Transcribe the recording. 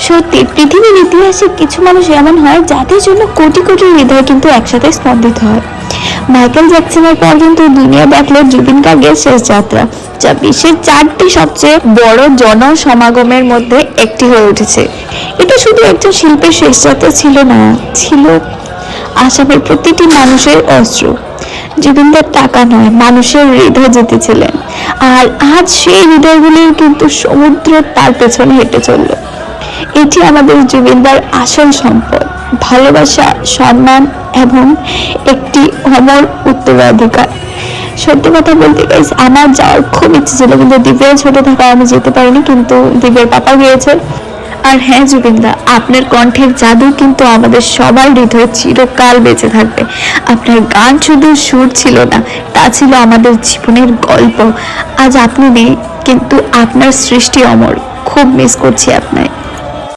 সত্যি পৃথিবীর ইতিহাসে কিছু মানুষ এমন হয় যাদের জন্য কোটি কোটি হৃদয় কিন্তু একসাথে স্পন্দিত হয়। মাইকেল জ্যাকসনের পর কিন্তু দুনিয়া দেখলো জুবিন গার্গের শেষ যাত্রা, যা বিশ্বের 4টি সবচেয়ে বড় জনসমাগমের মধ্যে একটি হয়ে উঠেছে। এটা শুধু একজন শিল্পের শেষ যাত্রা ছিল না, ছিল আসামের প্রতিটি মানুষের অস্ত্র। জুবিনদার টাকা নয়, মানুষের হৃদয় জিতেছিলেন। আর আজ সেই হৃদয়গুলির কিন্তু সমুদ্র তার পেছনে হেঁটে চলল। এটি আমাদের জুবিনদার আসল সম্পদ, ভালোবাসা, সম্মান এবং একটি অমর উত্তরাধিকার। সত্যি কথা বলতে গাইস, আমার যাওয়ার খুব ইচ্ছে ছিল, কিন্তু দিব্যার ছোট থাকায় আমি যেতে পারিনি, কিন্তু দিব্যার পাপা গিয়েছে। আর হ্যাঁ জুবিনদা, আপনার কণ্ঠের জাদু কিন্তু আমাদের সবার হৃদয়ে চিরকাল বেঁচে থাকবে। আপনার গান শুধু সুর ছিল না, তা ছিল আমাদের জীবনের গল্প। আজ আপনি নেই, কিন্তু আপনার সৃষ্টি অমর। খুব মিস করছি আপনায়।